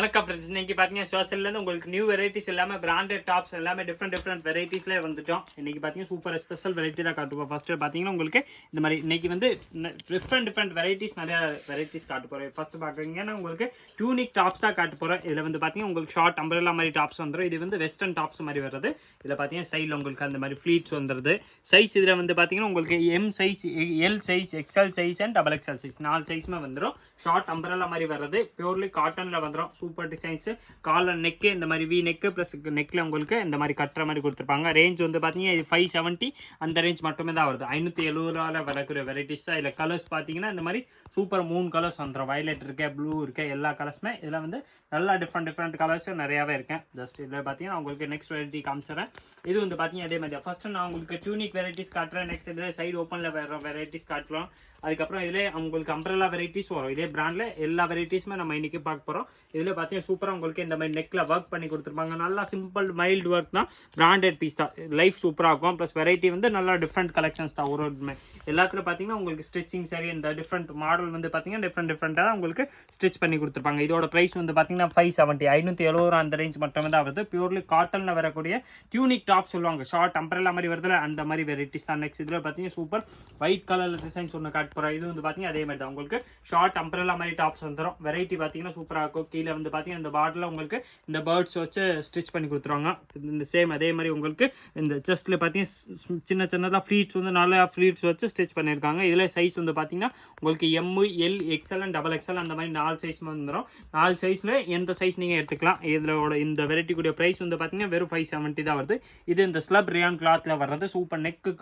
வணக்கம் ஃப்ரெண்ட்ஸ். இன்னைக்கு பார்த்தீங்கன்னா சோஷல்லேருந்து உங்களுக்கு நியூ வெரைட்டிஸ் எல்லாமே பிராண்டட் டாப்ஸ் எல்லாமே டிஃப்ரெண்ட் வெரைட்டிஸ்லேயே வந்துட்டோம். இன்னைக்கு பார்த்தீங்கன்னா சூப்பர் ஸ்பெஷல் வெரைட்டி தான் காட்டுவோம். ஃபஸ்ட்டு பார்த்தீங்கன்னா உங்களுக்கு இந்த மாதிரி இன்னைக்கு வந்து டிஃப்ரெண்ட் வெரைட்டிஸ் நிறைய வெரைட்டிஸ் காட்டு போகிறேன். ஃபஸ்ட்டு பார்க்குறீங்கன்னா உங்களுக்கு டியூனிக் டாப்ஸ் தான் காட்டு போகிறேன். இதில் வந்து பார்த்தீங்கன்னா உங்களுக்கு ஷார்ட் அம்பரெல்லா மாதிரி டாப்ஸ் வந்துடும். இது வந்து வெஸ்டர்ன் டாப்ஸ் மாதிரி வருது. இதில் பார்த்தீங்கன்னா சைடில் உங்களுக்கு அந்த மாதிரி ஃப்ளீட்ஸ் வந்துடுது. சைஸ் இதில் வந்து பார்த்தீங்கன்னா உங்களுக்கு M size, L size, XL size and double XL size 4 சைஸுமே வந்துடும். ஷார்ட் அம்பரெல்லா மாதிரி வர்றது பியூர்லி காட்டனில் வந்துடும். சூப்பர் டிசைன்ஸ், காலர் நெக்கு இந்த மாதிரி வி நெக்கு ப்ளஸ் நெக்கில் உங்களுக்கு இந்த மாதிரி கட்டுற மாதிரி கொடுத்துருப்பாங்க. ரேஞ்ச் வந்து பார்த்தீங்கன்னா 570 அந்த ரேஞ்ச் மட்டுமே தான் வருது. 570 வரக்கூடிய வெரைட்டிஸ் தான். இதில் கலர்ஸ் பார்த்தீங்கன்னா இந்த மாதிரி சூப்பர் 3 கலர்ஸ் வந்துடும். வயலட் இருக்கு, ப்ளூ இருக்கு, எல்லா கலர்ஸுமே இதில் வந்து நல்லா டிஃப்ரெண்ட் கலர்ஸ் நிறையாவே இருக்கேன். ஜஸ்ட் இதில் பார்த்தீங்கன்னா உங்களுக்கு நெக்ஸ்ட் வெரைட்டி காமிச்சிடறேன். இது வந்து பார்த்தீங்கன்னா அதே மாதிரி ஃபர்ஸ்ட் நான் உங்களுக்கு டியூனிக் வெரைட்டிஸ் காட்டுறேன். நெக்ஸ்ட் இதில் சைடு ஓப்பனில் வேறு வெரைட்டிஸ் காட்டுறோம். அதுக்கப்புறம் இதில் உங்களுக்கு அம்பரெல்லா வெரைட்டிஸ் வரும். இதே பிராண்டில் எல்லா வெரைட்டிஸுமே நம்ம இன்னைக்கு பார்க்க போகிறோம். இதில் பார்த்தீங்கன்னா சூப்பராக உங்களுக்கு இந்த மாதிரி நெக்கில் ஒர்க் பண்ணி கொடுத்துருப்பாங்க. நல்லா சிம்பிள் மைல்டு ஒர்க் தான். பிராண்டட் பீஸ் தான். லைஃப் சூப்பராக இருக்கும். ப்ளஸ் வெரைட்டி வந்து நல்லா டிஃப்ரெண்ட் கலெக்ஷன்ஸ் தான். ஒரு எல்லாத்துல பார்த்தீங்கன்னா உங்களுக்கு ஸ்டிச்சிங் சரி இந்த டிஃப்ரெண்ட் மாடல் வந்து பார்த்தீங்கன்னா டிஃப்ரெண்ட்டாக தான் உங்களுக்கு ஸ்டிச் பண்ணி கொடுத்துருப்பாங்க. இதோட ப்ரைஸ் வந்து பார்த்தீங்கன்னா 570 570 அந்த ரேஞ்ச் மட்டுமே தான் வருது. பியூர்லி காட்டனில் வரக்கூடிய டியூனிக் டாப் சொல்லுவாங்க. ஷார்ட் அம்பரெல்லா மாதிரி வருதுல அந்த மாதிரி வெரைட்டிஸ் தான். நெக்ஸ்ட் இதில் பார்த்தீங்கன்னா சூப்பர் ஒயிட் கலர் டிசைன்ஸ் ஒன்று காட்ட போகிறோம். இது வந்து பார்த்தீங்கன்னா அதே மாதிரி தான் உங்களுக்கு ஷார்ட் அம்பரெல்லா மாதிரி டாப்ஸ் வந்துடும். வெரைட்டி பார்த்தீங்கன்னா சூப்பராக இருக்கும். கீழே வந்து பார்த்தீங்கன்னா இந்த பாட்டில் உங்களுக்கு இந்த பேர்ட்ஸ் வச்சு ஸ்டிச் பண்ணி கொடுத்துருவாங்க. இந்த சேம் அதே மாதிரி உங்களுக்கு இந்த செஸ்ட்டில் பார்த்தீங்கன்னா சின்னதாக ஃப்ளீட்ஸ் வந்து நல்லா ஃப்ளீட்ஸ் வச்சு ஸ்டிச் பண்ணியிருக்காங்க. இதில் சைஸ் வந்து பார்த்தீங்கன்னா உங்களுக்கு M, L, XL and double XL அந்த மாதிரி 4 சைஸ் வந்துடும். 4 சைஸில் எந்த சைஸ் நீங்கள் எடுத்துக்கலாம். இதோட இந்த வெரைட்டி கூடிய ப்ரைஸ் வந்து பார்த்தீங்கன்னா வெறும் 570 தான் வருது. இது இந்த ஸ்லப் ரியான் கிளாத்தில் வர்றது. சூப்பர் நெக்கு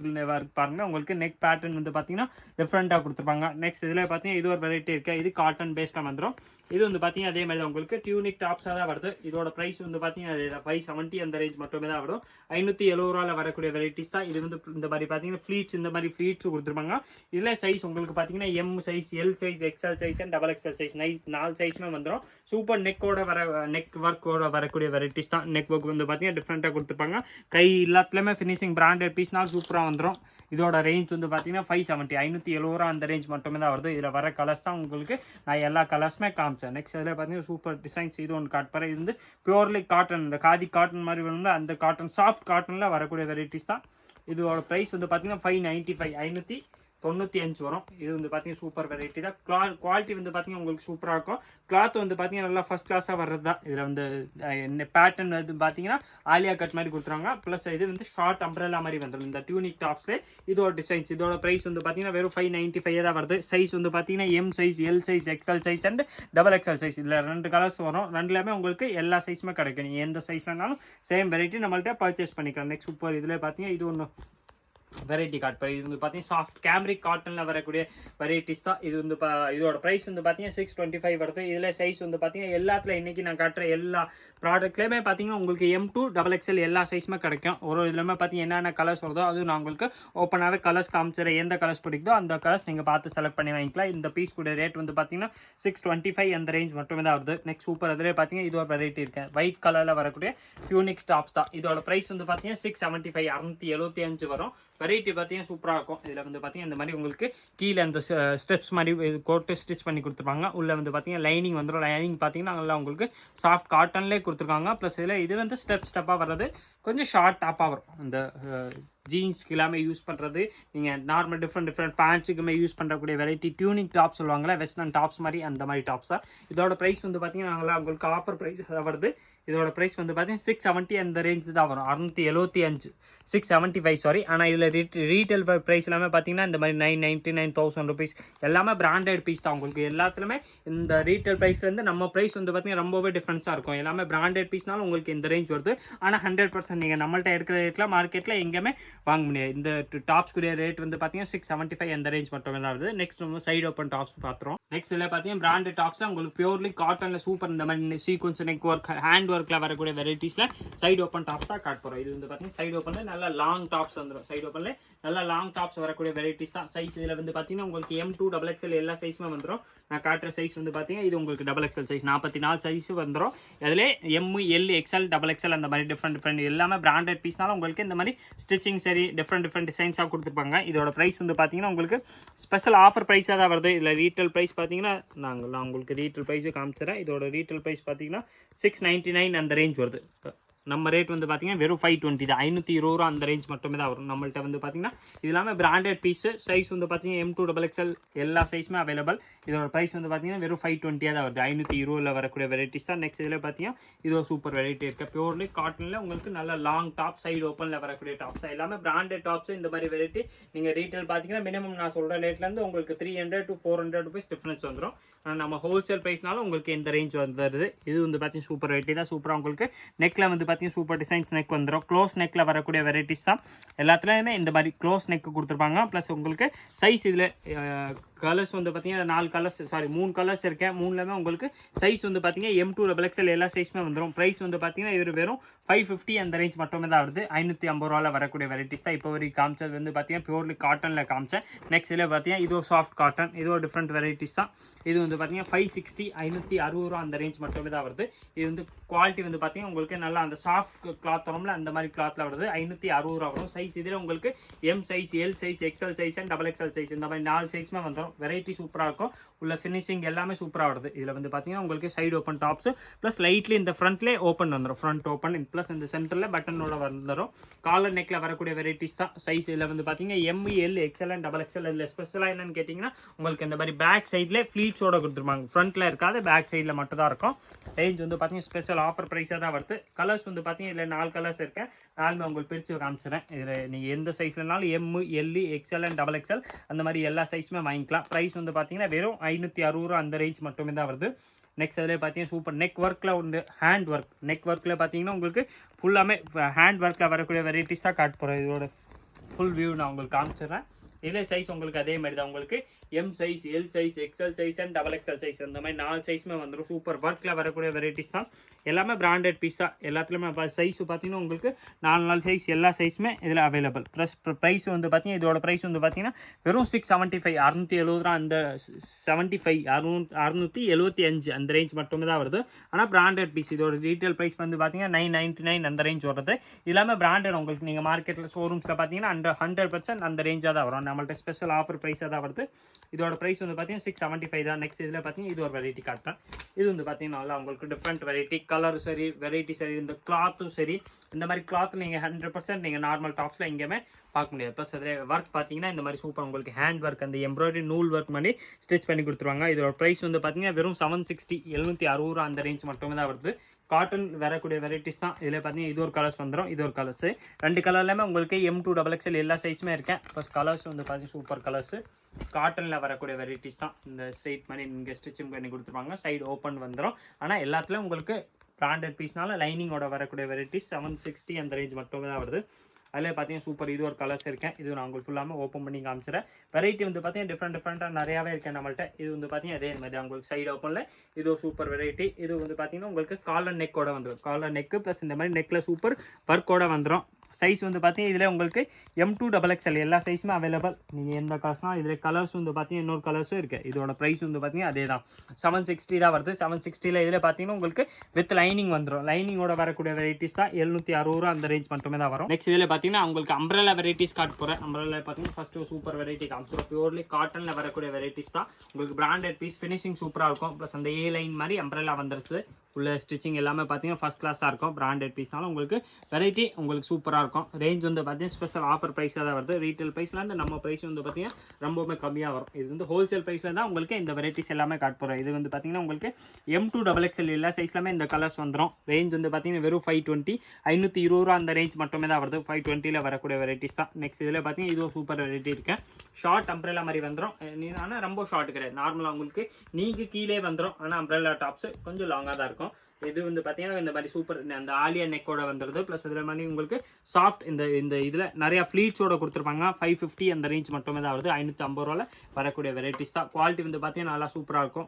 பாருங்க. உங்களுக்கு நெக் பேட்டர்ன் வந்து பார்த்தீங்கன்னா டிஃப்ரெண்ட்டாக கொடுத்துருப்பாங்க. நெக்ஸ்ட் இதில் பார்த்தீங்கன்னா இது ஒரு வெரைட்டி இருக்குது. இது காட்டன் பேஸ்டாக வந்துடும். இது வந்து பார்த்தீங்கன்னா அதே மாதிரி தான் உங்களுக்கு டியூனிக் டாப்ஸாக தான் வருது. இதோட ப்ரைஸ் வந்து பார்த்தீங்கன்னா 570 அந்த ரேஞ்ச் மட்டுமே தான் வரும். 570 வரக்கூடிய வெரைட்டிஸ் தான். இது வந்து இந்த மாதிரி பார்த்தீங்கன்னா ஃப்ளீட்ஸ் இந்த மாதிரி ஃப்ளீட்ஸ் கொடுத்துருப்பாங்க. இதில் சைஸ் உங்களுக்கு பார்த்தீங்கன்னா M size, L size, XL size and double XL size 4 சைஸ்மே வந்துடும். சூப்பர் நெக்கோட நெக் ஒர்க்கோட வரக்கூடிய வெரைட்டிஸ் தான். நெக் ஒர்க் வந்து பார்த்தீங்கன்னா டிஃப்ரெண்ட்டாக கொடுத்துருப்பாங்க. கை எல்லாத்துலேயுமே ஃபினிஷிங் பிராண்டட் பீஸ்னால் சூப்பராக வந்துடும். இதோட ரேஞ்ச் வந்து பார்த்தீங்கன்னா 570 570 அந்த ரேஞ்ச் மட்டுமே தான் வருது. இதில் வர கலர்ஸ் தான் உங்களுக்கு நான் எல்லா கலர்ஸுமே காமிச்சேன். நெக்ஸ்ட் இதில் பார்த்தீங்கன்னா சூப்பர் டிசைன்ஸ் இது ஒன்று காட்டுறேன். இது வந்து பியூர்லி காட்டன், இந்த காதி காட்டன் மாதிரி வேணும்னா அந்த காட்டன் சாஃப்ட் காட்டனில் வரக்கூடிய வெரைட்டிஸ் தான். இதோட ப்ரைஸ் வந்து பார்த்தீங்கன்னா 595 595 வரும். இது வந்து பார்த்தீங்கன்னா சூப்பர் வெரைட்டி தான். குவாலிட்டி வந்து பார்த்தீங்கன்னா உங்களுக்கு சூப்பராக இருக்கும். கிளாத் வந்து பார்த்தீங்கன்னா நல்லா ஃபஸ்ட் கிளாஸாக வர்றது தான். இதில் வந்து பேட்டர்ன் வந்து பார்த்தீங்கன்னா ஆலியா கட் மாதிரி கொடுத்துருவாங்க. ப்ளஸ் இது வந்து ஷார்ட் அம்பரெல்லா மாதிரி வந்துடும். இந்த டியூனிக் டாப்ஸ்லேயே இதோட டிசைன்ஸ் இதோட ப்ரைஸ் வந்து பார்த்தீங்கன்னா வெறும் 595 தான் வருது. சைஸ் வந்து பார்த்தீங்கன்னா M size, L size, XL size and double XL size. இதில் 2 கலர்ஸ் வரும். 2லேயுமே உங்களுக்கு எல்லா சைஸுமே கிடைக்கும். நீங்கள் எந்த சைஸ் வேணாலும் சேம் வெரைட்டி நம்மள்கிட்ட பர்ச்சேஸ் பண்ணிக்கலாம். நெக்ஸ்ட் சூப்பர் இதில் பார்த்தீங்கன்னா இது ஒன்று வெரைட்டி காட்டும். இது வந்து பார்த்தீங்கன்னா சாஃப்ட் கேம்ரிக் காட்டனில் வரக்கூடிய வெரைட்டிஸ் தான். இது வந்து இதோட ப்ரைஸ் வந்து பார்த்தீங்கன்னா 625 வருது. இதில் சைஸ் வந்து பார்த்தீங்கன்னா எல்லாத்துல இன்றைக்கி நான் காட்டுற எல்லா ப்ராடக்ட்லேயுமே பார்த்தீங்கன்னா உங்களுக்கு எம் டூ டபுள் எக்ஸ்எல் எல்லா சைஸுமே கிடைக்கும். ஒரு இதுலேயுமே பார்த்தீங்கன்னா என்னென்ன கலர்ஸ் வருதோ அதுவும் நான் உங்களுக்கு ஓப்பனாகவே கலர்ஸ் காமிச்சிடறேன். எந்த கலர்ஸ் பிடிக்குதோ அந்த கலர்ஸ் நீங்கள் பார்த்து செலக்ட் பண்ணி வாங்கிக்கலாம். இந்த பீஸ் கூட ரேட் வந்து பார்த்தீங்கன்னா 625 அந்த ரேஞ்ச் மட்டுமே தான் வருது. நெக்ஸ்ட் சூப்பர் அதிலே பார்த்தீங்கன்னா இது ஒரு வெரைட்டி இருக்குது. ஒயிட் கலரில் வரக்கூடிய டியூனிக் டாப்ஸ் தான். இதோட ப்ரைஸ் வந்து பார்த்தீங்கன்னா 675 675 வரும். வெரைட்டி பார்த்தீங்கன்னா சூப்பராக இருக்கும். இதில் வந்து பார்த்தீங்கன்னா இந்த மாதிரி உங்களுக்கு கீழே அந்த ஸ்டெப்ஸ் மாதிரி கோட்டு ஸ்டிச் பண்ணி கொடுத்துருப்பாங்க. உள்ளே வந்து பார்த்தீங்கன்னா லைனிங் வந்துடும். லைனிங் பார்த்தீங்கன்னா நல்லா உங்களுக்கு சாஃப்ட் காட்டன்லேயே கொடுத்துருக்காங்க. ப்ளஸ் இதில் இது வந்து ஸ்டெப்பாக வர்றது கொஞ்சம் ஷார்ட் டாப்பாக வரும். அந்த ஜீன்ஸ்க்கு எல்லாமே யூஸ் பண்ணுறது, நீங்கள் நார்மல் டிஃப்ரெண்ட் பேண்ட்ஸுக்குமே யூஸ் பண்ணுறக்கூடிய வெரைட்டி டியூனிக் டாப் சொல்லுவாங்களே, வெஸ்டர்ன் டாப்ஸ் மாதிரி அந்த மாதிரி டாப்ஸ் தான். இதோட ப்ரைஸ் வந்து பார்த்தீங்கன்னா நாங்களா உங்களுக்கு ஆஃபர் ப்ரைஸ் வருது. இதோட ப்ரைஸ் வந்து பார்த்தீங்கன்னா 670 அந்த ரேஞ்சு தான் வரும். 675 675 சாரி. ஆனால் இதில் ரீட்டைல் ப்ரைஸ் எல்லாமே பார்த்தீங்கன்னா இந்த மாதிரி 999,000 ருபீஸ் எல்லாமே பிராண்டட் பீஸ் தான். உங்களுக்கு எல்லாத்துலேயுமே இந்த ரீட்டைல் ப்ரைஸ்லேருந்து நம்ம ப்ரைஸ் வந்து பார்த்தீங்கன்னா ரொம்பவே டிஃப்ரென்ஸாக இருக்கும். எல்லாமே பிராண்டட் பீஸ்னாலும் உங்களுக்கு இந்த ரேஞ்ச் வருது. ஆனால் 100% நீங்கள் நம்மள்ட்ட எடுக்கிற ரேட்டில் மார்க்கெட்டில் எங்கேயுமே வாங்க முடியாது. இந்த டாப்ஸ் கூடிய ரேட் வந்து பார்த்தீங்கன்னா 675 அந்த ரேஞ்ச் மட்டுமே தான் வருது. நெக்ஸ்ட் நம்ம சைடு ஓப்பன் டாப்ஸ் பார்த்துருவோம். நெக்ஸ்ட் இதில் பார்த்தீங்கன்னா பிராண்டட் டாப்ஸ் உங்களுக்கு பியூர்லி காட்டனில் சூப்பர் இந்த மாதிரி சீக்வன்ஸ் நெக் ஒர்க் ஹேண்ட் ஒர்க்கில் வரக்கூடிய வெரைட்டிஸில் சைடு ஓப்பன் டாப்ஸ் தான் காட்ட போகிறோம். இது வந்து பார்த்தீங்கன்னா சைடு ஓப்பனில் நல்லா லாங் டாப்ஸ் வந்துடும். சைடு ஓப்பனில் நல்லா லாங் டாப்ஸ் வரக்கூடிய வெரைட்டிஸ் தான். சைஸ் இதில் வந்து பார்த்தீங்கன்னா உங்களுக்கு M2 XXL எல்லா சைஸுமே வந்துடும். நான் காட்டுற சைஸ் வந்து பார்த்தீங்கன்னா இது உங்களுக்கு XXL சைஸ் 44 சைஸ் வந்துடும். அதில் M, L, XL, XXL அந்த மாதிரி டிஃப்ரெண்ட் எல்லாமே பிராண்டட் பீஸ்னால உங்களுக்கு இந்த மாதிரி ஸ்டிச்சிங் சரி டிஃப்ரெண்ட் டிசைன்ஸாக கொடுத்துருப்பாங்க. இதோட ப்ரைஸ் வந்து பார்த்தீங்கன்னா உங்களுக்கு ஸ்பெஷல் ஆஃபர் ப்ரைஸாக தான் வருது. இதில் ரீட்டெயில் ப்ரைஸ் பார்த்தீங்கன்னா நான் உங்களுக்கு ரீட்டெயில் ப்ரைஸு காமிச்சிடறேன். இதோட ரீட்டெயில் ப்ரைஸ் பார்த்தீங்கன்னா 699 அந்த ரேஞ்ச் வருது. நம்ம ரேட் வந்து பார்த்தீங்கன்னா வெறும் 520 தான், 520 ரூபா அந்த ரேஞ்ச் மட்டுமே தான் வரும் நம்மள்ட்ட வந்து பார்த்தீங்கன்னா. இது இல்லாமல் பிராண்டட் பீஸு சைஸ் வந்து பார்த்தீங்கன்னா M2 XXL எல்லா சைஸுமே அவைலபிள். இதோட ப்ரைஸ் வந்து பார்த்தீங்கன்னா வெறும் 520 தான் வருது, 520 வரக்கூடிய வெரைட்டிஸ் தான். நெக்ஸ்ட் இதில் பார்த்தீங்கன்னா இது ஒரு சூப்பர் வெரைட்டி இருக்குது, பியூர்லி காட்டனில் உங்களுக்கு நல்ல லாங் டாப் சைடு ஓப்பனில் வரக்கூடிய டாப்ஸ் எல்லாமே பிராண்டட் டாப்ஸ். இந்த மாதிரி வெரைட்டி நீங்கள் ரீட்டெயில் பார்த்தீங்கன்னா மினிமம் நான் சொல்கிற ரேட்லேருந்து உங்களுக்கு 300 to 400 ருபீஸ் டிஃப்ரென்ஸ் வந்துடும். நம்ம ஹோல்சேல் ப்ரைஸ்னாலும் உங்களுக்கு இந்த ரேஞ்ச் வந்துடுது. இது வந்து பார்த்தீங்கன்னா சூப்பர் வெரைட்டி தான். சூப்பராக உங்களுக்கு நெக்கில் வந்து பார்த்தீங்கன்னா சூப்பர் டிசைன்ஸ் நெக் வந்துடும். க்ளோஸ் நெக்கில் வரக்கூடிய வெரைட்டிஸ் தான் எல்லாத்துலேயுமே இந்த மாதிரி க்ளோஸ் நெக் கொடுத்துருப்பாங்க. ப்ளஸ் உங்களுக்கு சைஸ் இதில் கலர்ஸ் வந்து பார்த்தீங்கன்னா 3 கலர்ஸ் இருக்கேன். 3லேயுமே உங்களுக்கு சைஸ் வந்து பார்த்தீங்கன்னா M2 XXL எல்லா சைஸுமே வந்துடும். ப்ரைஸ் வந்து பார்த்தீங்கன்னா இது வெறும் 550 அந்த ரேஞ்ச் மட்டுமே தான் வருது. 550 ரூபாவில் வரக்கூடிய வெரைட்டிஸ் தான் இப்போ வரைக்கும் காமிச்சது வந்து பார்த்தீங்கன்னா பியூர்லி காட்டனில் காமிச்சேன். நெக்ஸ்ட் இதில் பார்த்தீங்கன்னா இது ஒரு சாஃப்ட் காட்டன், இது ஒரு டிஃப்ரெண்ட் வெரைட்டிஸ் தான். இது வந்து பார்த்தீங்கன்னா 560 560 ரூபா அந்த ரேஞ்ச் மட்டுமே தான் வருது. இது வந்து குவாலிட்டி வந்து பார்த்தீங்கன்னா உங்களுக்கு நல்லா அந்த சாஃப்ட் கிளாத் வரும்ல அந்த மாதிரி கிளாத்தில் வருது. 560 ரூபா வரும். சைஸ் இதில் உங்களுக்கு M size, L size, XL size and XXL size இந்த மாதிரி 4 சைஸுமே வந்துடும். வெரைட்டி சூப்பராக இருக்கும். உள்ள ஃபினிஷிங் எல்லாமே சூப்பராக வருது. இதில் வந்து பார்த்தீங்கன்னா உங்களுக்கு side open tops plus lightly இந்த ஃப்ரண்ட்லேயே ஓப்பன் வந்துடும். ஃப்ரண்ட் ஓப்பன் ப்ளஸ் இந்த சென்டரில் பட்டனோட வந்துடும். காலர் நெக்கில் வரக்கூடிய வெரைட்டிஸ் தான். சைஸ் இதில் வந்து பார்த்தீங்கன்னா M, L, XL and XXL. இதில் ஸ்பெஷலாக என்னன்னு கேட்டிங்கன்னா உங்களுக்கு இந்த மாதிரி பேக் சைடில் ஃப்ளீட்ஸோட கொடுத்துருப்பாங்க. ஃப்ரண்ட்டில் இருக்காது, பேக் சைடில் மட்டும் தான் இருக்கும். ரேஞ்ச் வந்து பார்த்தீங்கன்னா ஸ்பெஷல் ஆஃபர் ப்ரைஸாக தான் வருது. கலர்ஸ் வந்து பார்த்தீங்கன்னா இதில் 4 கலர்ஸ் இருக்கேன். 4மே உங்களுக்கு பிரித்து காமிச்சிடறேன். இதில் நீங்கள் எந்த சைஸ்லனாலும் M, L, XL and XXL அந்த மாதிரி எல்லா சைஸுமே வாங்கிக்கலாம். ப்ரைஸ் வந்து பார்த்தீங்கன்னா வெறும் 560 அந்த ரேஞ்ச் மட்டுமே தான் வருது. நெக்ஸ்ட் அதில் பார்த்தீங்கன்னா சூப்பர் நெக் ஒர்க்கில் உண்டு, ஹேண்ட் ஒர்க். நெக் ஒர்க்கில் பார்த்தீங்கன்னா உங்களுக்கு ஃபுல்லாமே ஹேண்ட் ஒர்க்கில் வரக்கூடிய வெரைட்டிஸ் தான் காட்ட போகிறேன். இதோட ஃபுல் வியூ நான் உங்களுக்கு காமிச்சிடுறேன். இதில் சைஸ் உங்களுக்கு அதே மாதிரி தான் உங்களுக்கு M size, L size, XL size and XXL size அந்த மாதிரி 4 சைஸுமே வந்துடும். சூப்பர் ஒர்க்கில் வரக்கூடிய வெரைட்டிஸ் தான். எல்லாமே பிராண்டட் பீஸ் தான். எல்லாத்துலேயுமே சைஸ் பார்த்தீங்கன்னா உங்களுக்கு 4 சைஸ் எல்லா சைஸுமே இதில் அவைலபிள். ப்ளஸ் ப்ரைஸ் வந்து பார்த்தீங்கன்னா இதோட ப்ரைஸ் வந்து பார்த்தீங்கன்னா வெறும் 675 670 ரூபா அந்த 75 675 அந்த ரேஞ்ச் மட்டுமே தான் வருது. ஆனால் பிராண்டட் பீஸ். இதோட ரீட்டெயில் ப்ரைஸ் வந்து பார்த்தீங்கன்னா 999 அந்த ரேஞ்ச் வருது. இல்லாமல் பிராண்டட் உங்களுக்கு நீங்கள் மார்க்கெட்டில் ஷோரூம்ஸில் பார்த்தீங்கன்னா 100% அந்த ரேஞ்சாக தான் வரும். நம்மள்ட்ட ஸ்பெஷல் ஆஃபர் ப்ரைஸாக தான் வருது. இதோட ப்ரைஸ் வந்து பார்த்தீங்கன்னா 675 தான். நெக்ஸ்ட் இதில் பார்த்தீங்கன்னா இது ஒரு வெரைட்டி காட்டுறேன். இது வந்து பார்த்தீங்கன்னா நல்லா உங்களுக்கு டிஃப்ரெண்ட் வெரைட்டி, கலரும் சரி, வெரைட்டி சரி, இந்த கிளாத்தும் சரி. இந்த மாதிரி கிளாத் நீங்கள் 100% நீங்கள் நார்மல் டாப்ஸில் எங்கேயுமே பார்க்க முடியாது. ப்ளஸ் அதில் ஒர்க் பார்த்தீங்கன்னா இந்த மாதிரி சூப்பர் உங்களுக்கு ஹேண்ட் ஒர்க் அந்த எம்ப்ராய்டரி நூல் ஒர்க் பண்ணி ஸ்டிச் பண்ணி கொடுத்துருவாங்க. இதோட ப்ரைஸ் வந்து பார்த்தீங்கன்னா வெறும் 760 760 அந்த ரேஞ்ச் மட்டுமே தான் வருது. காட்டன் வரக்கூடிய வெரைட்டிஸ் தான். இதில் பார்த்தீங்கன்னா இது ஒரு கலர்ஸ் வந்துடும், இது ஒரு கலர்ஸு. 2 கலர்லேயுமே உங்களுக்கு M2 XXL எல்லா சைஸுமே இருக்கேன். ப்ளஸ் கலர்ஸ் வந்து பார்த்தீங்கன்னா சூப்பர் கலர்ஸு. காட்டனில் வரக்கூடிய வெரைட்டிஸ் தான். இந்த ஸ்ட்ரெயிட் பண்ணி இங்கே ஸ்டிச்சிங் பண்ணி கொடுத்துருவாங்க. சைடு ஓப்பன் வந்துடும். ஆனால் எல்லாத்துலேயும் உங்களுக்கு பிராண்டட் பீஸ்னால லைனிங்கோட வரக்கூடிய வெரைட்டிஸ் 760 அந்த ரேஞ்ச் மட்டுமே தான் வருது. அதில் பார்த்தீங்கன்னா சூப்பர் இது ஒரு கலர்ஸ் இருக்கேன். இது நான் உங்களுக்கு ஃபுல்லாமல் ஓப்பன் பண்ணி காமிச்சிடறேன். வெரைட்டி வந்து பார்த்தீங்கன்னா டிஃப்ரெண்ட்டாக நிறையாவே இருக்கேன் நம்மள்ட்ட. இது வந்து பார்த்தீங்கன்னா அதே மாதிரி உங்களுக்கு சைடு ஓப்பனில் இது ஒரு சூப்பர் வெரைட்டி. இது வந்து பார்த்தீங்கன்னா உங்களுக்கு காலர் நெக்கோட வந்துடும். காலர் நெக்கு ப்ளஸ் இந்த மாதிரி நெக்கில் சூப்பர் ஒர்க்கோட வந்துடும். சைஸ் வந்து பார்த்தீங்கன்னா இதில் உங்களுக்கு M2 XXL எல்லா சைஸுமே அவைலபிள். நீங்கள் எந்த கலர்ஸ்னால் இதில் கலர்ஸ் வந்து பார்த்தீங்கன்னா இன்னொரு கலர்ஸும் இருக்குது. இதோட ப்ரைஸ் வந்து பார்த்தீங்கன்னா அதே தான் 760 தான் வருது. 760 இதில் பார்த்தீங்கன்னா உங்களுக்கு வித் லைனிங் வந்துடும். லைனிங்கோட வரக்கூடிய வெரைட்டிஸ் தான் 760 ரூபா அந்த ரேஞ்ச் மட்டுமே தான் வரும். நெக்ஸ்ட் இதில் பார்த்தீங்கன்னா உங்களுக்கு அம்ப்ரெல்லா வெரைட்டிஸ் காட்ட போகிறேன். அம்ப்ரெல்லா பார்த்தீங்கன்னா ஃபஸ்ட்டு ஒரு சூப்பர் வெரைட்டி காமிச்சிடும். பியூர்லி காட்டனில் வரக்கூடிய வெரைட்டிஸ் தான். உங்களுக்கு பிராண்டட் பீஸ், ஃபினிஷிங் சூப்பராக இருக்கும். ப்ளஸ் அந்த A லைன் மாதிரி அம்ப்ரெல்லா வந்துருது. உள்ள ஸ்டிச்சிங் எல்லாமே பார்த்தீங்கன்னா ஃபஸ்ட் கிளாஸாக இருக்கும். பிராண்டட் பீஸ்னாலும் உங்களுக்கு வெரைட்டி உங்களுக்கு சூப்பராக இருக்கும். ரேஞ்ச் வந்து பார்த்தீங்கன்னா ஸ்பெஷல் ஆஃபர் ப்ரைஸாக தான் வருது. ரீட்டெயில் ப்ரைஸில் வந்து நம்ம ப்ரைஸ் வந்து பார்த்தீங்கன்னா ரொம்பவுமே கம்மியாக வரும். இது வந்து ஹோல்சேல் ப்ரைஸில் தான் உங்களுக்கு இந்த வெரைட்டிஸ் எல்லாமே காட்ட போகிறோம். இது வந்து பார்த்தீங்கன்னா உங்களுக்கு M2 XXL எல்லா சைஸ்லாமே இந்த கலர்ஸ் வந்துடும். ரேஞ்ச் வந்து பார்த்தீங்கன்னா வெறும் 520 520 ரூபா அந்த ரேஞ்ச் மட்டுமே தான் வருது. 520 வரக்கூடிய வெரைட்டிஸ் தான். நெக்ஸ்ட் இதில் பார்த்தீங்கன்னா இது ஒரு சூப்பர் வெரைட்டி இருக்கேன். ஷார்ட் அம்ப்ரெல்லா மாதிரி வந்துடும். ஆனால் ரொம்ப ஷார்ட் கிடையாது. நார்மலாக உங்களுக்கு நீங்கள் கீழே வந்துடும். ஆனால் அம்ப்ரெல்லா டாப்ஸ் கொஞ்சம் லாங்காக தான் இருக்கும். இது வந்து பார்த்தீங்கன்னா இந்த மாதிரி சூப்பர் அந்த ஆலியா நெக்கோட வந்துடுது. ப்ளஸ் இதில் மாதிரி உங்களுக்கு சாஃப்ட் இந்த இதில் நிறையா ஃப்ளீட்ஸோட கொடுத்துருப்பாங்க. 550 அந்த ரேஞ்ச் மட்டுமே தான் வருது. 550 ரூபாவில் வரக்கூடிய வெரைட்டிஸ் தான். குவாலிட்டி வந்து பார்த்தீங்கன்னா நல்லா சூப்பராக இருக்கும்.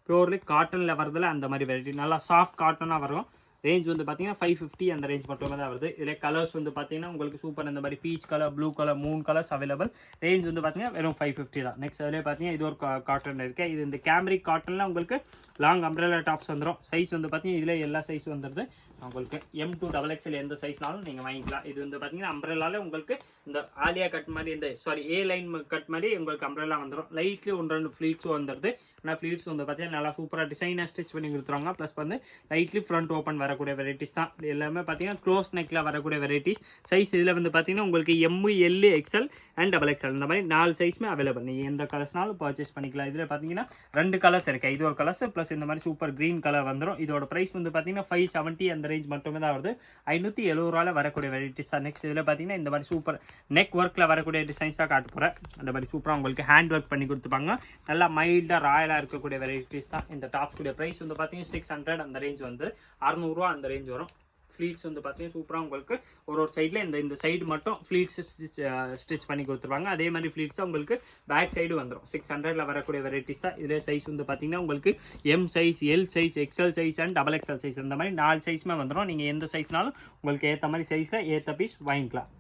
பியூர்லி காட்டனில் வரதில் அந்த மாதிரி வெரைட்டி நல்லா சாஃப்ட் காட்டனாக வரும். ரேஞ்ச் வந்து பார்த்தீங்கன்னா 550 அந்த ரேஞ்ச் மட்டுமே தான் வருது. இதில் கலர்ஸ் வந்து பார்த்தீங்கன்னா உங்களுக்கு சூப்பர் இந்த மாதிரி peach colour, blue colour 3 colours available. Range வந்து பார்த்தீங்கன்னா வெறும் 550 தான். நெக்ஸ்ட் அதிலே பார்த்தீங்கன்னா இது ஒரு காட்டன் இருக்குது. இது இந்த கேம்ரிக் காட்டனில் உங்களுக்கு லாங் அம்ப்ரெல்லா டாப்ஸ் வந்துடும். சைஸ் வந்து பார்த்தீங்கன்னா இதில் எல்லா சைஸ் வந்துடுது உங்களுக்கு. M2 XXL எந்த சைஸ்னாலும் நீங்கள் வாங்கிக்கலாம். இது வந்து பார்த்தீங்கன்னா அம்ப்ரெல்லால உங்களுக்கு இந்த ஆலியா கட் மாதிரி இந்த ஏ லைன் கட் மாதிரி உங்களுக்கு அம்ப்ரெல்லா வந்துடும். லைட்லி 1-2 ஃப்ளீட்ஸும் வந்துடுது. ஆனால் ஃப்ளீட்ஸ் வந்து பார்த்தீங்கன்னா நல்லா சூப்பராக டிசைனாக ஸ்டிச் பண்ணி கொடுத்துருவாங்க. ப்ளஸ் வந்து லைட்லி ஃப்ரண்ட் ஓப்பன் வரக்கூடிய வெரைட்டிஸ் தான் எல்லாமே பார்த்தீங்கன்னா க்ளோஸ் நெக்கில் வரக்கூடிய வெரைட்டிஸ். சைஸ் இதில் வந்து பார்த்தீங்கன்னா உங்களுக்கு M, L, XL and XXL இந்த மாதிரி 4 சைஸுமே அவைலபிள். நீங்கள் எந்த கலர்ஸ்னாலும் பர்ச்சேஸ் பண்ணிக்கலாம். இதில் பார்த்தீங்கன்னா 2 கலர்ஸ் இருக்குது. இது ஒரு கலர்ஸ் ப்ளஸ் இந்த மாதிரி சூப்பர் க்ரீன் கலர் வந்துடும். இதோட ப்ரைஸ் வந்து பார்த்தீங்கன்னா 570 அந்த ரேஞ்ச் மட்டுமே தான் வருது. 570 ரூபாயில் வரக்கூடிய வெரைட்டிஸ் தான். நெக்ஸ்ட் இதில் பார்த்தீங்கன்னா இந்த மாதிரி சூப்பர் நெக் ஒர்க்கில் வரக்கூடிய டிசைன்ஸ் தான் காட்ட போகிறேன். அந்த மாதிரி சூப்பராக உங்களுக்கு ஹேண்ட் ஒர்க் பண்ணி கொடுத்துப்பாங்க. நல்லா மைல்டாக ராயலாக இருக்கக்கூடிய வெரைட்டிஸ் தான். இந்த டாப்ஸ் கூடிய ப்ரைஸ் வந்து பார்த்தீங்கன்னா 600 அந்த ரேஞ்ச் வந்து 600 அந்த ரேஞ்ச் வரும். ஃப்ளீட்ஸ் வந்து பார்த்தீங்கன்னா சூப்பராக உங்களுக்கு ஒரு சைடில் இந்த சைடு மட்டும் ஃப்ளீட்ஸ் ஸ்டிச் பண்ணி கொடுத்துருவாங்க. அதே மாதிரி ஃப்ளீட்ஸ் உங்களுக்கு பேக் சைடு வந்துடும். 600 வரக்கூடிய வெரைட்டிஸ் தான். இதில் சைஸ் வந்து பார்த்தீங்கன்னா உங்களுக்கு M size, L size, XL size and XXL size அந்த மாதிரி 4 சைஸுமே வந்துடும். நீங்கள் எந்த சைஸ்னாலும் உங்களுக்கு ஏற்ற மாதிரி சைஸில் ஏற்ற பீஸ் வாங்கிக்கலாம்.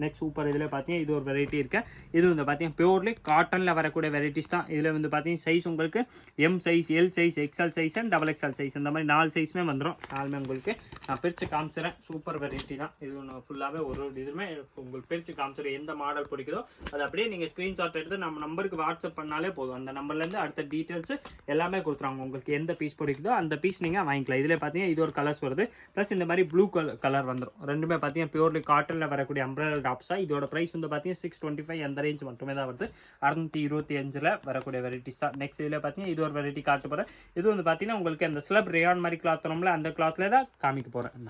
நெக்ஸ்ட் சூப்பர் இதில் பார்த்தீங்கன்னா இது ஒரு வெரைட்டி இருக்குது. இது வந்து பார்த்தீங்கன்னா பியூர்லி காட்டனில் வரக்கூடிய வெரைட்டிஸ் தான். இதில் வந்து பார்த்தீங்கன்னா சைஸ் உங்களுக்கு M size, L size, XL size and XXL size இந்த மாதிரி 4 சைஸுமே வந்துடும். நாலுமே உங்களுக்கு நான் பிரித்து காமிச்சிடறேன். சூப்பர் வெரைட்டி தான். இது ஒன்று ஃபுல்லாகவே ஒரு இதுவுமே உங்களுக்கு பிரித்து காமிச்சிடும். எந்த மாடல் பிடிக்குதோ அது அப்படியே நீங்கள் ஸ்க்ரீன்ஷாட் எடுத்து நம்ம நம்பருக்கு வாட்ஸ்அப் பண்ணாலே போதும். அந்த நம்பர்லேருந்து அடுத்த டீட்டெயில்ஸ் எல்லாமே கொடுத்துருவாங்க. உங்களுக்கு எந்த பீஸ் பிடிக்குதோ அந்த பீஸ் நீங்கள் வாங்கிக்கலாம். இதில் பார்த்தீங்கன்னா இது ஒரு கலர்ஸ் வருது. ப்ளஸ் இந்த மாதிரி ப்ளூ கலர் வந்துடும். ரெண்டுமே பார்த்தீங்கன்னா பியூர்லி காட்டனில் வரக்கூடிய அம்ப்ரெல்லா டாப்ஸா. இதோட பிரைஸ் வந்து பார்த்தீங்கன்னா 625 அந்த ரேஞ்ச் மட்டுமே தான் வருது. 625 வரக்கூடிய வெரைட்டிஸ் தான். நெக்ஸ்ட் இதில் பார்த்தீங்கன்னா இது ஒரு வெரைட்டி காட்ட போகிறேன். இது வந்து பார்த்தீங்கன்னா உங்களுக்கு அந்த ஸ்லப் ரேயான் மாதிரி கிளாத் வரும்ல அந்த கிளாத்தில் தான் காமிக்க போகிறேன்.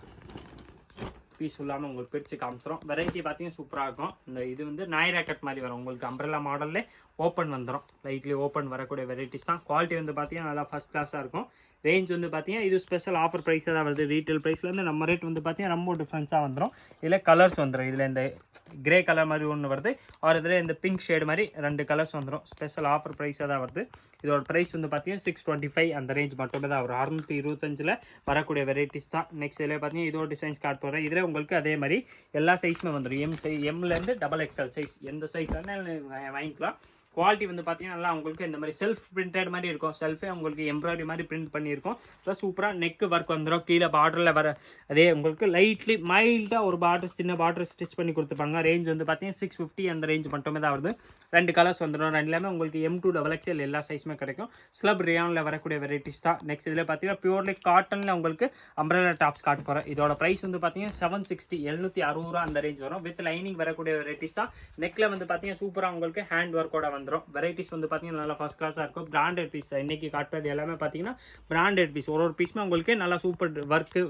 பீஸ் இல்லாமல் உங்களுக்கு பிரித்து காமிச்சிடும். வெரைட்டி பார்த்தீங்கன்னா சூப்பராக இருக்கும். இந்த இது வந்து நாயரா கட் மாதிரி வரும். உங்களுக்கு அம்ப்ரெல்லா மாடல்லே ஓப்பன் வந்துடும். லைட்லி ஓப்பன் வரக்கூடிய வெரைட்டிஸ் தான். குவாலிட்டி வந்து பார்த்தீங்கன்னா நல்லா ஃபஸ்ட் கிளாஸாக இருக்கும். ரேஞ்ச் வந்து பார்த்தீங்கன்னா இது ஸ்பெஷல் ஆஃபர் ப்ரைஸாக தான் வருது. ரீட்டைல் ப்ரைஸ்லேருந்து நம்ம ரேட் வந்து பார்த்தீங்கன்னா ரொம்ப டிஃப்ரென்ஸாக வந்துடும். இதில் கலர்ஸ் வந்துடும். இதில் இந்த கிரே கலர் மாதிரி ஒன்று வருது. ஒரு இதில் இந்த பிங்க் ஷேடு மாதிரி 2 கலர்ஸ் வந்துடும். ஸ்பெஷல் ஆஃபர் ப்ரைஸாக தான் வருது. இதோட ப்ரைஸ் வந்து பார்த்தீங்கன்னா 625 அந்த ரேஞ்ச் மட்டுமே தான் வரும். 625 வரக்கூடிய வெரைட்டிஸ் தான். நெக்ஸ்ட் இதில் பார்த்தீங்கன்னா இதோட டிசைன்ஸ் கார்ட் போடுறேன். இதில் உங்களுக்கு அதே மாதிரி எல்லா சைஸுமே வந்துடும். M சைஸ், Mலேருந்து XXL சைஸ் எந்த சைஸ் வாங்கிக்கலாம். குவாலிட்டி வந்து பார்த்தீங்கன்னா நல்லா உங்களுக்கு இந்த மாதிரி செல்ஃப் பிரிண்டட் மாதிரி இருக்கும். செல்ஃபே உங்களுக்கு எம்ப்ராய்டரி மாதிரி பிரிண்ட் பண்ணியிருக்கும். ப்ளஸ் சூப்பராக நெக் ஒர்க் வந்துடும். கீழே பார்டரில் வர அதே உங்களுக்கு லைட்லி மைல்டாக ஒரு பார்டர், சின்ன பார்டர் ஸ்டிச் பண்ணி கொடுத்துருப்பாங்க. ரேஞ்ச் வந்து பார்த்தீங்கன்னா 650 அந்த ரேஞ்ச் மட்டுமே தான் வருது. 2 கலர்ஸ் வந்துடும். ரெண்டுலேயுமே உங்களுக்கு M2 XXL எல்லா சைஸுமே கிடைக்கும். ஸ்லப் ரேயானில் வரக்கூடிய வெரைட்டிஸ் தான். நெக்ஸ்ட் இதில் பார்த்தீங்கன்னா பியூர்லி காட்டனில் உங்களுக்கு அம்ப்ரெல்லா டாப்ஸ் காட்ட போகிறேன். இதோட ப்ரைஸ் வந்து பார்த்தீங்கன்னா 760 760 அந்த ரேஞ்ச் வரும். வித் லைனிங் வரக்கூடிய வெரைட்டிஸ் தான். நெக்கில் வந்து பார்த்தீங்கன்னா சூப்பராக உங்களுக்கு ஹேண்ட் ஒர்க்கோட வந்துடும். வெரைட்டிஸ் வந்து பார்த்தீங்கன்னா நல்லா ஃபர்ஸ்ட் கிளாஸாக இருக்கும். பிராண்டட் பீஸ் இன்னைக்கு காட்டுறது எல்லாமே பார்த்தீங்கன்னா பிராண்டட் பீஸ். ஒரு பீஸுமே உங்களுக்கு நல்லா சூப்பர் ஒர்க்கு,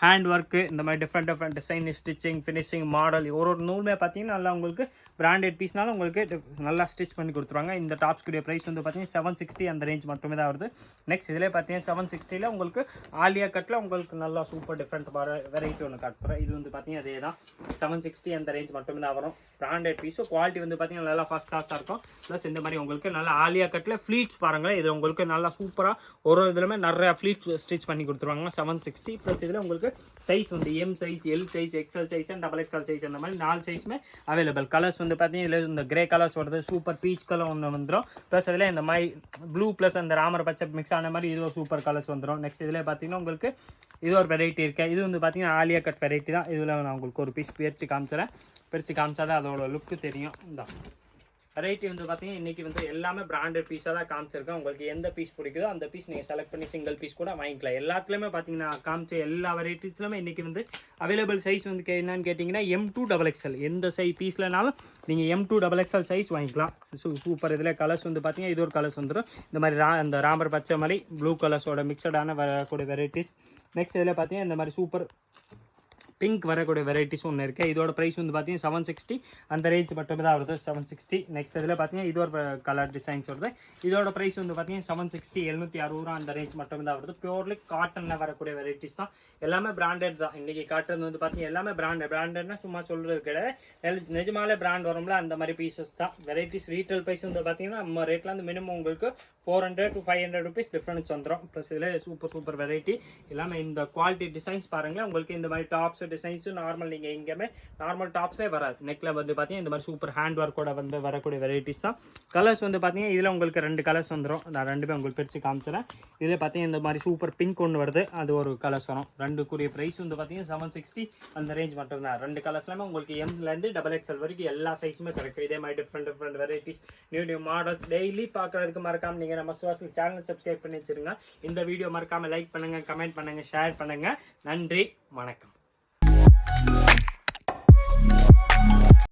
ஹேண்ட் ஒர்க்கு, இந்த மாதிரி different design, stitching, finishing, model ஒரு நூலுமே பார்த்தீங்கன்னா நல்லா உங்களுக்கு பிராண்டட் பீஸ்னாலும் உங்களுக்கு நல்லா ஸ்டிச் பண்ணி கொடுத்துருவாங்க. இந்த டாப்ஸ் கூடிய ப்ரைஸ் வந்து பார்த்தீங்கன்னா 760 அந்த ரேஞ்ச் மட்டுமே தான் வருது. நெக்ஸ்ட் இதில் பார்த்தீங்கன்னா 760 உங்களுக்கு ஆலியா கட்டில் உங்களுக்கு நல்லா சூப்பர் டிஃப்ரெண்ட் வெரைட்டி ஒன்று காட்டுறேன். இது வந்து பார்த்தீங்கன்னா அதே தான் 760 அந்த ரேஞ்ச் மட்டுமே தான் வரும். பிராண்டட் பீஸும் குவாலிட்டி வந்து பார்த்தீங்கன்னா நல்லா ஃபர்ஸ்ட் கிளாஸாக இருக்கும். ப்ளஸ் இந்த மாதிரி உங்களுக்கு நல்லா ஆலியா கட்டில் ஃப்ளீட்ஸ் பாருங்கள். இது உங்களுக்கு நல்லா சூப்பராக ஒரு இதுலையுமே நிறையா ஃப்ளீட்ஸ் ஸ்டிச் பண்ணி கொடுத்துருவாங்க. 760 ப்ளஸ் இதில் உங்களுக்கு சைஸ் வந்து M size, L size, XL size and XXL size அந்த மாதிரி 4 சைஸுமே அவைலபிள். கலர்ஸ் வந்து பார்த்தீங்கன்னா இதில் இந்த கிரே கலர்ஸ் வருது. சூப்பர் பீச் கலர் ஒன்று வந்துடும். ப்ளஸ் அதில் இந்த மாதிரி ப்ளூ ப்ளஸ் அந்த ராமர் பச்சை மிக்ஸ் ஆன மாதிரி இது ஒரு சூப்பர் கலர்ஸ் வந்துடும். நெக்ஸ்ட் இதில் பார்த்தீங்கன்னா உங்களுக்கு இது ஒரு வெரைட்டி இருக்குது. இது வந்து பார்த்தீங்கன்னா ஆலியா கட் வெரைட்டி தான். இதில் நான் உங்களுக்கு ஒரு பீஸ் பிரித்து காமிச்சிடறேன். பிரித்து காமிச்சா தான் அதோட லுக்கு தெரியும். இந்த வெரைட்டி வந்து பார்த்தீங்கன்னா இன்றைக்கி வந்து எல்லாமே பிராண்டட் பீஸாக தான் காமிச்சிருக்கேன். உங்களுக்கு எந்த பீஸ் பிடிக்குதோ அந்த பீஸ் நீங்கள் செலக்ட் பண்ணி சிங்கிள் பீஸ் கூட வாங்கிக்கலாம். எல்லாத்துலேயுமே பார்த்தீங்கன்னா காமிச்ச எல்லா வெரைட்டிஸ்லுமே இன்றைக்கி வந்து அவைலபிள் சைஸ் வந்து என்னன்னு கேட்டிங்கன்னா M2 XXL எந்த பீஸ்லனாலும் நீங்கள் M2 XXL சைஸ் வாங்கிக்கலாம். சூப்பர். இதில் கலர்ஸ் வந்து பார்த்தீங்கன்னா இது ஒரு கலர்ஸ் வந்துடும். இந்த மாதிரி அந்த ராமர் பச்சை மாதிரி ப்ளூ கலர்ஸோட மிக்சடான வரக்கூடிய வெரைட்டிஸ். நெக்ஸ்ட் இதில் பார்த்தீங்கன்னா இந்த மாதிரி சூப்பர் பிங்க் வரக்கூடிய வெரைட்டிஸ் ஒன்று இருக்குது. இதோட ப்ரைஸ் வந்து பார்த்தீங்கன்னா 760 அந்த ரேஞ்ச் மட்டுமே தான் வருது. 760. நெக்ஸ்ட் இதில் பார்த்தீங்கன்னா இது ஒரு கலர் டிசைன்ஸ் வருது. இதோட ப்ரைஸ் வந்து பார்த்தீங்கன்னா 760 760 அந்த ரேஞ்ச் மட்டுமே தான் வருது. பியூர்லி காட்டனில் வரக்கூடிய வெரைட்டிஸ் தான். எல்லாமே பிராண்டட் தான். இன்றைக்கி காட்டுறது வந்து பார்த்தீங்கன்னா எல்லாமே பிராண்டட்னா சும்மா சொல்கிறது கிடையாது. நிஜமாலே பிராண்ட் வரும்ல அந்த மாதிரி பீசஸ் தான். வெரைட்டிஸ் ரீட்டைல் ப்ரைஸ் வந்து பார்த்தீங்கன்னா நம்ம ரேட்டில் வந்து மினிமம் உங்களுக்கு 400 to 500 ருபீஸ் டிஃப்ரென்ஸ் வந்துடும். ப்ளஸ் இதில் சூப்பர் வெரைட்டி எல்லாமே இந்த குவாலிட்டி டிசைன்ஸ் பாருங்கள். உங்களுக்கு இந்த மாதிரி டாப்ஸ் டிசைன்ஸும் நார்மல் நீங்கள் எங்கேயுமே நார்மல் டாப்ஸே வராது. நெக்கில் வந்து பார்த்தீங்கன்னா இந்த மாதிரி சூப்பர் ஹேண்ட் ஒர்க்கோட வந்து வரக்கூடிய வெரைட்டிஸ் தான். கலர்ஸ் வந்து பார்த்தீங்கன்னா இதில் உங்களுக்கு 2 கலர்ஸ் வந்துடும். நான் 2 உங்களுக்கு பிரித்து காமிச்சிடறேன். இதில் பார்த்தீங்கன்னா இந்த மாதிரி சூப்பர் பிங்க் ஒன்று வருது, அது ஒரு கலர்ஸ் வரும். 2 ப்ரைஸ் வந்து பார்த்தீங்கன்னா 760 அந்த ரேஞ்ச் மட்டும் தான். 2 கலர்ஸ்லாமே உங்களுக்கு எம்லேருந்து XXL வரைக்கும் எல்லா சைஸுமே கிடைக்கும். இதே மாதிரி different varieties new models daily பார்க்குறதுக்கு மறக்காமல் நீங்கள் நம்ம சுவாசல் சேனல் சப்ஸ்கிரைப் பண்ணி வச்சுருங்க. இந்த வீடியோ மறக்காமல் லைக் பண்ணுங்கள், கமெண்ட் பண்ணுங்கள், ஷேர் பண்ணுங்கள். நன்றி, வணக்கம்.